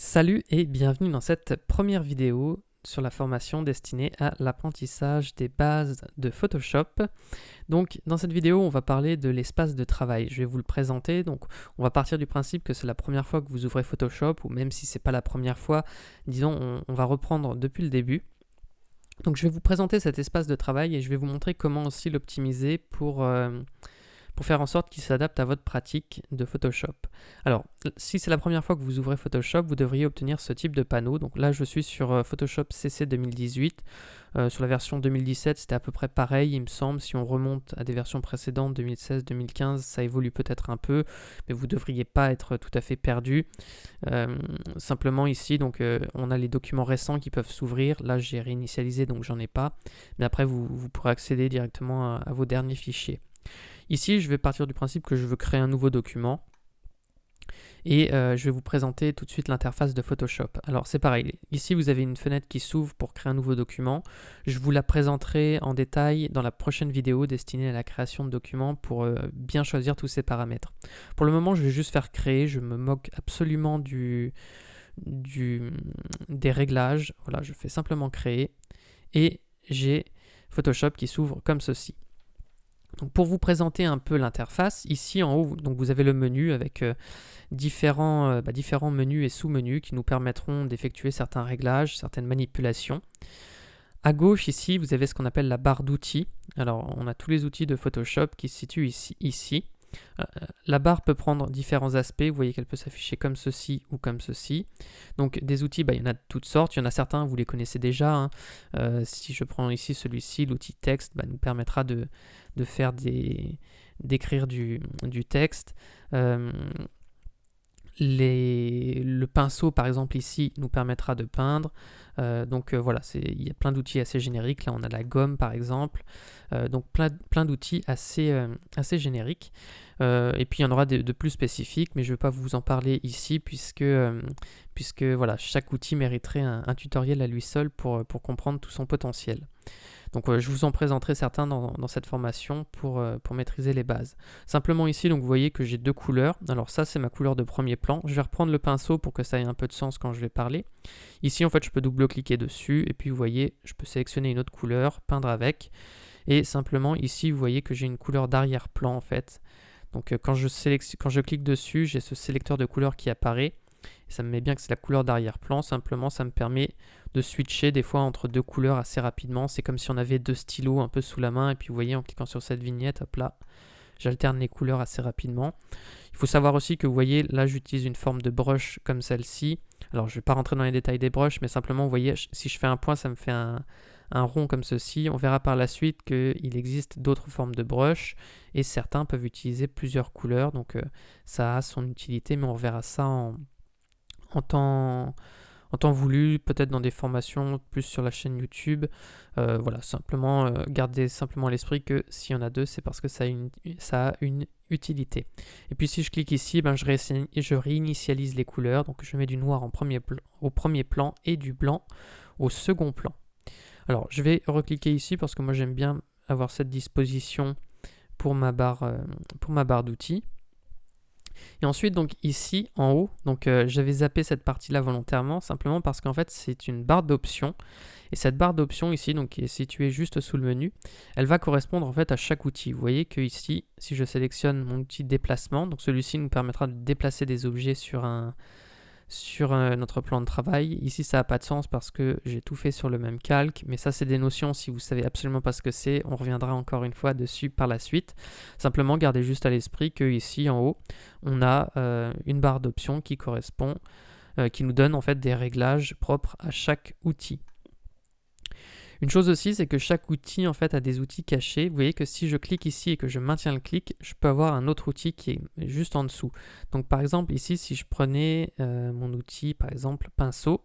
Salut et bienvenue dans cette première vidéo sur la formation destinée à l'apprentissage des bases de Photoshop. Donc dans cette vidéo, on va parler de l'espace de travail. Je vais vous le présenter. Donc on va partir du principe que c'est la première fois que vous ouvrez Photoshop, ou même si c'est pas la première fois, disons on va reprendre depuis le début. Donc je vais vous présenter cet espace de travail et je vais vous montrer comment aussi l'optimiser pour faire en sorte qu'il s'adapte à votre pratique de Photoshop. Alors, si c'est la première fois que vous ouvrez Photoshop, vous devriez obtenir ce type de panneau. Donc là, je suis sur Photoshop CC 2018. Sur la version 2017, c'était à peu près pareil, il me semble. Si on remonte à des versions précédentes, 2016, 2015, ça évolue peut-être un peu, mais vous ne devriez pas être tout à fait perdu. Simplement ici, donc, on a les documents récents qui peuvent s'ouvrir. Là, j'ai réinitialisé, donc j'en ai pas. Mais après, vous pourrez accéder directement à vos derniers fichiers. Ici, je vais partir du principe que je veux créer un nouveau document et je vais vous présenter tout de suite l'interface de Photoshop. Alors c'est pareil, ici vous avez une fenêtre qui s'ouvre pour créer un nouveau document. Je vous la présenterai en détail dans la prochaine vidéo destinée à la création de documents pour bien choisir tous ces paramètres. Pour le moment, je vais juste faire créer, je me moque absolument des réglages. Voilà, je fais simplement créer et j'ai Photoshop qui s'ouvre comme ceci. Donc pour vous présenter un peu l'interface, ici en haut, donc vous avez le menu avec différents menus et sous-menus qui nous permettront d'effectuer certains réglages, certaines manipulations. À gauche ici, vous avez ce qu'on appelle la barre d'outils. Alors on a tous les outils de Photoshop qui se situent ici. La barre peut prendre différents aspects, vous voyez qu'elle peut s'afficher comme ceci ou comme ceci. Donc des outils, il y en a de toutes sortes, il y en a certains, vous les connaissez déjà. Hein. Si je prends ici celui-ci, l'outil texte nous permettra d'écrire du texte. Le pinceau par exemple ici nous permettra de peindre. Voilà, il y a plein d'outils assez génériques. Là on a la gomme par exemple. Donc plein d'outils assez génériques. Et puis il y en aura de plus spécifiques, mais je ne vais pas vous en parler ici puisque voilà, chaque outil mériterait un tutoriel à lui seul pour comprendre tout son potentiel. Donc je vous en présenterai certains dans cette formation pour maîtriser les bases. Simplement ici, donc vous voyez que j'ai deux couleurs. Alors ça, c'est ma couleur de premier plan. Je vais reprendre le pinceau pour que ça ait un peu de sens quand je vais parler. Ici, en fait, je peux double-cliquer dessus et puis vous voyez, je peux sélectionner une autre couleur, peindre avec. Et simplement ici, vous voyez que j'ai une couleur d'arrière-plan en fait. Donc quand je clique dessus, j'ai ce sélecteur de couleurs qui apparaît. Et ça me met bien que c'est la couleur d'arrière-plan. Simplement, ça me permet de switcher des fois entre deux couleurs assez rapidement. C'est comme si on avait deux stylos un peu sous la main. Et puis vous voyez, en cliquant sur cette vignette, hop là, j'alterne les couleurs assez rapidement. Il faut savoir aussi que vous voyez, là j'utilise une forme de brush comme celle-ci. Alors je ne vais pas rentrer dans les détails des brushes, mais simplement vous voyez, si je fais un point, ça me fait un rond comme ceci. On verra par la suite qu'il existe d'autres formes de brush et certains peuvent utiliser plusieurs couleurs. Donc ça a son utilité, mais on verra ça en temps voulu, peut-être dans des formations plus sur la chaîne YouTube. Voilà, simplement gardez simplement à l'esprit que s'il y en a deux, c'est parce que ça a une utilité. Et puis si je clique ici, je réinitialise les couleurs. Donc je mets du noir au premier plan et du blanc au second plan. Alors je vais recliquer ici parce que moi j'aime bien avoir cette disposition pour ma barre d'outils. Et ensuite, donc ici, en haut, donc j'avais zappé cette partie-là volontairement, simplement parce qu'en fait, c'est une barre d'options. Et cette barre d'options ici, donc qui est située juste sous le menu, elle va correspondre en fait à chaque outil. Vous voyez que ici, si je sélectionne mon outil déplacement, donc celui-ci nous permettra de déplacer des objets sur notre plan de travail. Ici, ça n'a pas de sens parce que j'ai tout fait sur le même calque, mais ça, c'est des notions. Si vous ne savez absolument pas ce que c'est, on reviendra encore une fois dessus par la suite. Simplement, gardez juste à l'esprit que ici, en haut, on a une barre d'options qui correspond, qui nous donne en fait des réglages propres à chaque outil. Une chose aussi, c'est que chaque outil en fait a des outils cachés. Vous voyez que si je clique ici et que je maintiens le clic, je peux avoir un autre outil qui est juste en dessous. Donc par exemple ici, si je prenais mon outil, par exemple pinceau,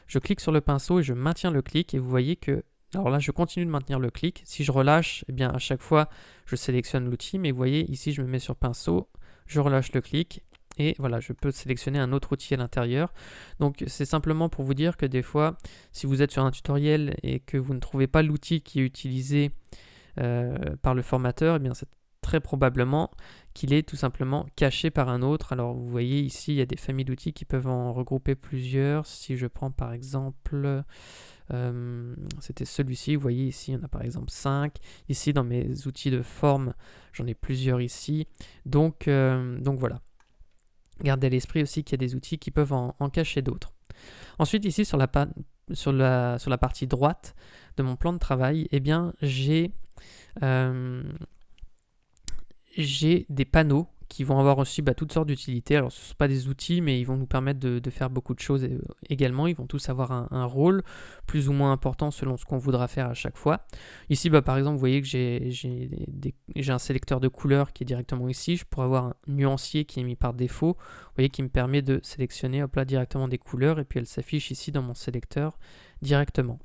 je clique sur le pinceau et je maintiens le clic et vous voyez que, alors là je continue de maintenir le clic. Si je relâche, eh bien à chaque fois je sélectionne l'outil, mais vous voyez ici je me mets sur pinceau, je relâche le clic. Et voilà, je peux sélectionner un autre outil à l'intérieur. Donc c'est simplement pour vous dire que des fois, si vous êtes sur un tutoriel et que vous ne trouvez pas l'outil qui est utilisé par le formateur, eh bien très probablement qu'il est tout simplement caché par un autre. Alors vous voyez ici, il y a des familles d'outils qui peuvent en regrouper plusieurs. Si je prends par exemple, c'était celui-ci, vous voyez ici, il y en a par exemple 5. Ici, dans mes outils de forme, j'en ai plusieurs ici. Donc voilà. Gardez à l'esprit aussi qu'il y a des outils qui peuvent en cacher d'autres. Ensuite, ici, sur la partie droite de mon plan de travail, eh bien, j'ai des panneaux qui vont avoir aussi toutes sortes d'utilités. Alors ce ne sont pas des outils, mais ils vont nous permettre de faire beaucoup de choses également. Ils vont tous avoir un rôle plus ou moins important selon ce qu'on voudra faire à chaque fois. Ici, par exemple, vous voyez que j'ai un sélecteur de couleurs qui est directement ici. Je pourrais avoir un nuancier qui est mis par défaut, vous voyez, qui me permet de sélectionner directement des couleurs, et puis elle s'affiche ici dans mon sélecteur directement.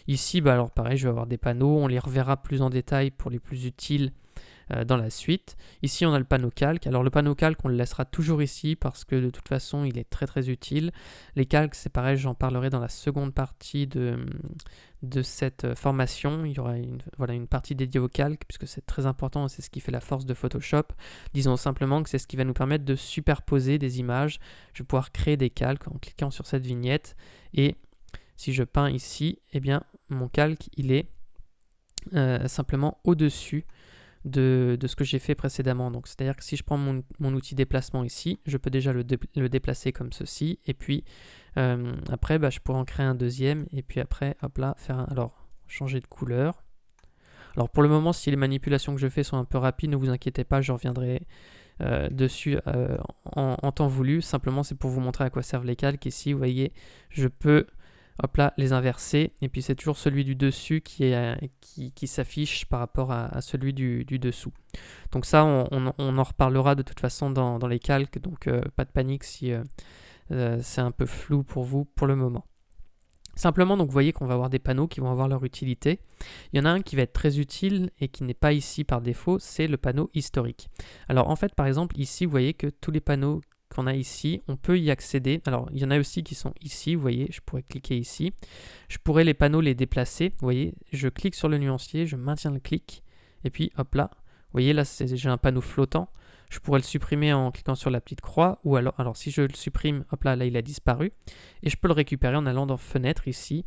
Ici, alors pareil, je vais avoir des panneaux. On les reverra plus en détail pour les plus utiles dans la suite. Ici, on a le panneau calque. Alors, le panneau calque, on le laissera toujours ici parce que de toute façon, il est très très utile. Les calques, c'est pareil, j'en parlerai dans la seconde partie de cette formation. Il y aura une partie dédiée au calque puisque c'est très important et c'est ce qui fait la force de Photoshop. Disons simplement que c'est ce qui va nous permettre de superposer des images. Je vais pouvoir créer des calques en cliquant sur cette vignette, et si je peins ici, eh bien, mon calque, il est simplement au-dessus de ce que j'ai fait précédemment. Donc c'est-à-dire que si je prends mon outil déplacement ici, je peux déjà le déplacer comme ceci, et puis après je pourrais en créer un deuxième, et puis après hop là changer de couleur. Alors pour le moment, si les manipulations que je fais sont un peu rapides, ne vous inquiétez pas, je reviendrai dessus en temps voulu. Simplement c'est pour vous montrer à quoi servent les calques. Ici vous voyez, je peux les inverser, et puis c'est toujours celui du dessus qui s'affiche par rapport à celui du dessous. Donc ça, on en reparlera de toute façon dans les calques, donc pas de panique si c'est un peu flou pour vous pour le moment. Simplement, donc vous voyez qu'on va avoir des panneaux qui vont avoir leur utilité. Il y en a un qui va être très utile et qui n'est pas ici par défaut, c'est le panneau historique. Alors en fait, par exemple, ici, vous voyez que tous les panneaux qu'on a ici, on peut y accéder. Alors, il y en a aussi qui sont ici, vous voyez, je pourrais cliquer ici. Je pourrais les panneaux les déplacer, vous voyez, je clique sur le nuancier, je maintiens le clic, et puis hop là, vous voyez, là, j'ai un panneau flottant. Je pourrais le supprimer en cliquant sur la petite croix, ou alors si je le supprime, hop là, il a disparu. Et je peux le récupérer en allant dans Fenêtre ici,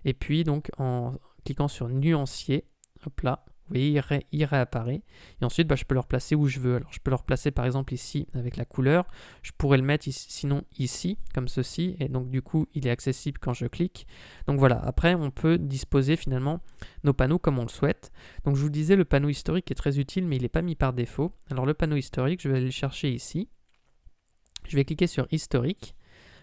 et puis donc en cliquant sur Nuancier, hop là, vous voyez, il réapparaît. Et ensuite, je peux le replacer où je veux. Alors, je peux le replacer par exemple ici avec la couleur. Je pourrais le mettre sinon ici, comme ceci. Et donc, du coup, il est accessible quand je clique. Donc voilà, après, on peut disposer finalement nos panneaux comme on le souhaite. Donc, je vous disais, le panneau historique est très utile, mais il n'est pas mis par défaut. Alors, le panneau historique, je vais aller le chercher ici. Je vais cliquer sur Historique.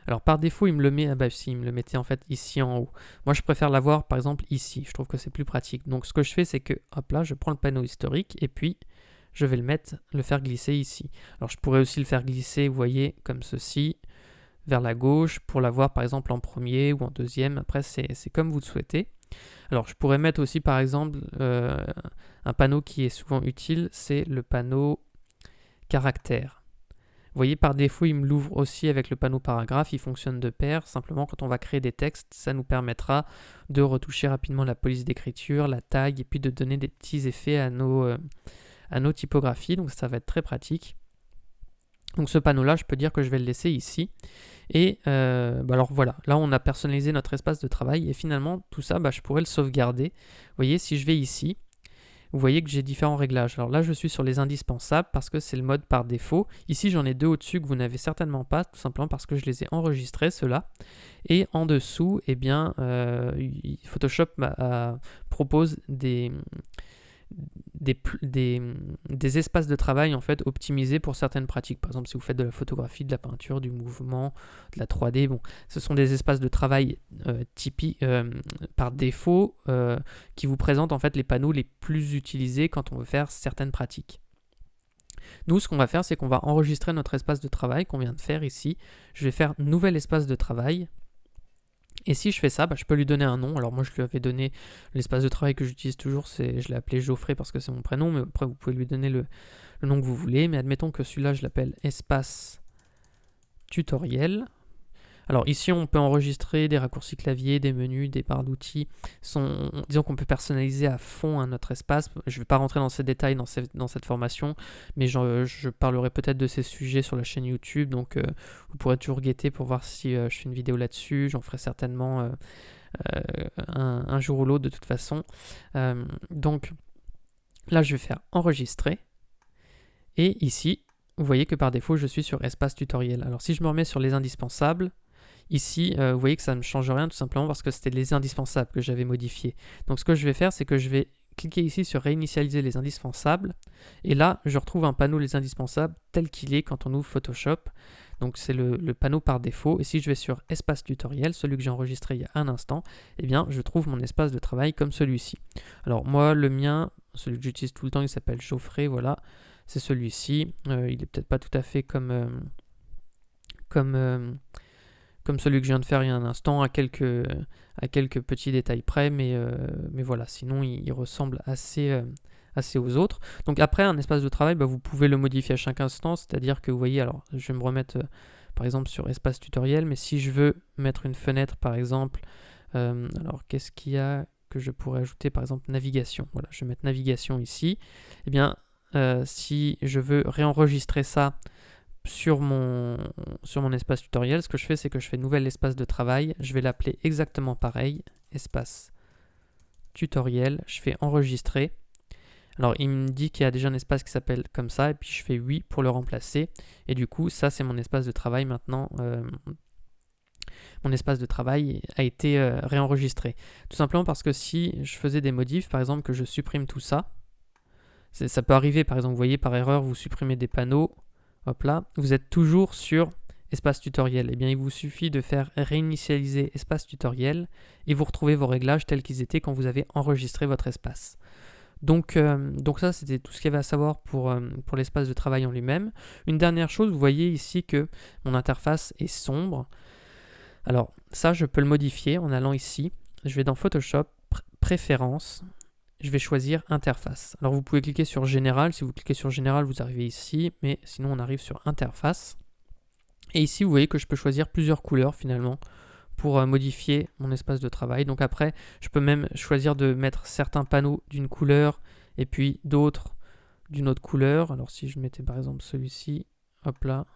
Alors par défaut, il me le met, il me le mettait en fait ici en haut. Moi, je préfère l'avoir par exemple ici. Je trouve que c'est plus pratique. Donc ce que je fais, c'est que hop là, je prends le panneau historique et puis je vais le faire glisser ici. Alors je pourrais aussi le faire glisser, vous voyez, comme ceci, vers la gauche pour l'avoir par exemple en premier ou en deuxième. Après, c'est comme vous le souhaitez. Alors je pourrais mettre aussi par exemple un panneau qui est souvent utile, c'est le panneau caractère. Vous voyez, par défaut, il me l'ouvre aussi avec le panneau paragraphe, il fonctionne de pair. Simplement, quand on va créer des textes, ça nous permettra de retoucher rapidement la police d'écriture, la taille, et puis de donner des petits effets à nos typographies. Donc ça va être très pratique. Donc ce panneau-là, je peux dire que je vais le laisser ici. Et alors voilà, là on a personnalisé notre espace de travail, et finalement, tout ça, je pourrais le sauvegarder. Vous voyez, si je vais ici, vous voyez que j'ai différents réglages. Alors là, je suis sur les indispensables parce que c'est le mode par défaut. Ici, j'en ai deux au-dessus que vous n'avez certainement pas, tout simplement parce que je les ai enregistrés, ceux-là. Et en dessous, eh bien, Photoshop propose des espaces de travail en fait optimisés pour certaines pratiques. Par exemple, si vous faites de la photographie, de la peinture, du mouvement, de la 3D, ce sont des espaces de travail typiques par défaut qui vous présentent en fait les panneaux les plus utilisés quand on veut faire certaines pratiques. Nous, ce qu'on va faire, c'est qu'on va enregistrer notre espace de travail qu'on vient de faire ici. Je vais faire nouvel espace de travail. Et si je fais ça, je peux lui donner un nom. Alors moi, je lui avais donné l'espace de travail que j'utilise toujours, je l'ai appelé Geoffrey parce que c'est mon prénom, mais après, vous pouvez lui donner le nom que vous voulez. Mais admettons que celui-là, je l'appelle espace tutoriel. Alors ici, on peut enregistrer des raccourcis clavier, des menus, des barres d'outils. Disons qu'on peut personnaliser à fond notre espace. Je ne vais pas rentrer dans ces détails dans cette formation, mais je parlerai peut-être de ces sujets sur la chaîne YouTube. Donc vous pourrez toujours guetter pour voir si je fais une vidéo là-dessus. J'en ferai certainement un jour ou l'autre de toute façon. Donc là, je vais faire enregistrer. Et ici, vous voyez que par défaut, je suis sur espace tutoriel. Alors si je me remets sur les indispensables, ici, vous voyez que ça ne change rien tout simplement parce que c'était les indispensables que j'avais modifiés. Donc ce que je vais faire, c'est que je vais cliquer ici sur réinitialiser les indispensables. Et là, je retrouve un panneau les indispensables tel qu'il est quand on ouvre Photoshop. Donc c'est le panneau par défaut. Et si je vais sur espace tutoriel, celui que j'ai enregistré il y a un instant, eh bien je trouve mon espace de travail comme celui-ci. Alors moi, le mien, celui que j'utilise tout le temps, il s'appelle Geoffrey, voilà. C'est celui-ci. Il est peut-être pas tout à fait comme celui que je viens de faire il y a un instant, à quelques petits détails près, mais voilà, sinon il ressemble assez aux autres. Donc après, un espace de travail, vous pouvez le modifier à chaque instant, c'est-à-dire que vous voyez, alors je vais me remettre par exemple sur espace tutoriel, mais si je veux mettre une fenêtre par exemple, alors qu'est-ce qu'il y a que je pourrais ajouter, par exemple navigation, voilà, je vais mettre navigation ici, eh bien si je veux réenregistrer ça sur mon espace tutoriel, ce que je fais, c'est que je fais nouvel espace de travail, je vais l'appeler exactement pareil, espace tutoriel, je fais enregistrer. Alors il me dit qu'il y a déjà un espace qui s'appelle comme ça, et puis je fais oui pour le remplacer, et du coup ça c'est mon espace de travail maintenant. Mon espace de travail a été réenregistré. Tout simplement parce que si je faisais des modifs, par exemple que je supprime tout ça, ça peut arriver, par exemple, vous voyez, par erreur, vous supprimez des panneaux, hop là, vous êtes toujours sur espace tutoriel. Eh bien, il vous suffit de faire réinitialiser espace tutoriel et vous retrouvez vos réglages tels qu'ils étaient quand vous avez enregistré votre espace. Donc ça, c'était tout ce qu'il y avait à savoir pour l'espace de travail en lui-même. Une dernière chose, vous voyez ici que mon interface est sombre. Alors, ça, je peux le modifier en allant ici. Je vais dans Photoshop, Préférences. Je vais choisir Interface. Alors vous pouvez cliquer sur Général. Si vous cliquez sur Général, vous arrivez ici. Mais sinon, on arrive sur Interface. Et ici, vous voyez que je peux choisir plusieurs couleurs finalement pour modifier mon espace de travail. Donc après, je peux même choisir de mettre certains panneaux d'une couleur et puis d'autres d'une autre couleur. Alors si je mettais par exemple celui-ci, hop là.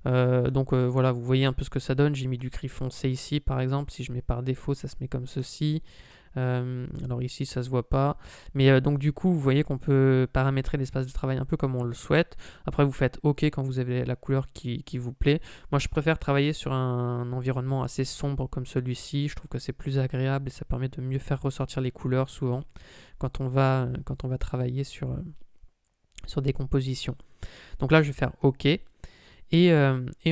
Voilà, vous voyez un peu ce que ça donne. J'ai mis du gris foncé ici par exemple. Si je mets par défaut, ça se met comme ceci. Alors ici ça se voit pas, mais donc du coup vous voyez qu'on peut paramétrer l'espace de travail un peu comme on le souhaite. Après vous faites OK quand vous avez la couleur qui vous plaît. Moi je préfère travailler sur un environnement assez sombre comme celui-ci. Je trouve que c'est plus agréable et ça permet de mieux faire ressortir les couleurs souvent quand on va travailler sur des compositions. Donc là je vais faire OK. Et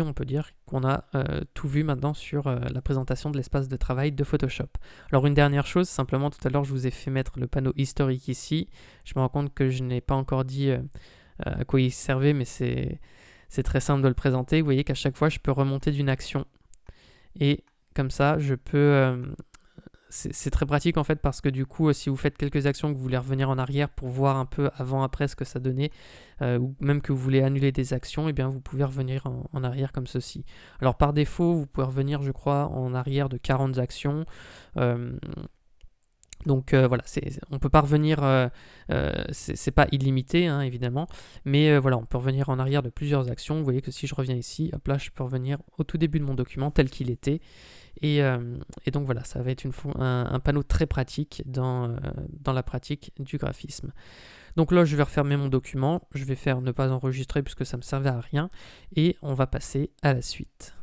on peut dire qu'on a tout vu maintenant sur la présentation de l'espace de travail de Photoshop. Alors une dernière chose, simplement tout à l'heure je vous ai fait mettre le panneau historique ici. Je me rends compte que je n'ai pas encore dit à quoi il servait, mais c'est très simple de le présenter. Vous voyez qu'à chaque fois je peux remonter d'une action. Et comme ça je peux... c'est très pratique en fait parce que du coup si vous faites quelques actions que vous voulez revenir en arrière pour voir un peu avant-après ce que ça donnait ou même que vous voulez annuler des actions, et bien vous pouvez revenir en arrière comme ceci. Alors par défaut vous pouvez revenir je crois en arrière de 40 actions. Donc voilà, on ne peut pas revenir, c'est pas illimité hein, évidemment, mais voilà, on peut revenir en arrière de plusieurs actions. Vous voyez que si je reviens ici, hop là, je peux revenir au tout début de mon document tel qu'il était. Et donc voilà, ça va être un panneau très pratique dans la pratique du graphisme. Donc là, je vais refermer mon document, je vais faire ne pas enregistrer puisque ça ne me servait à rien, et on va passer à la suite.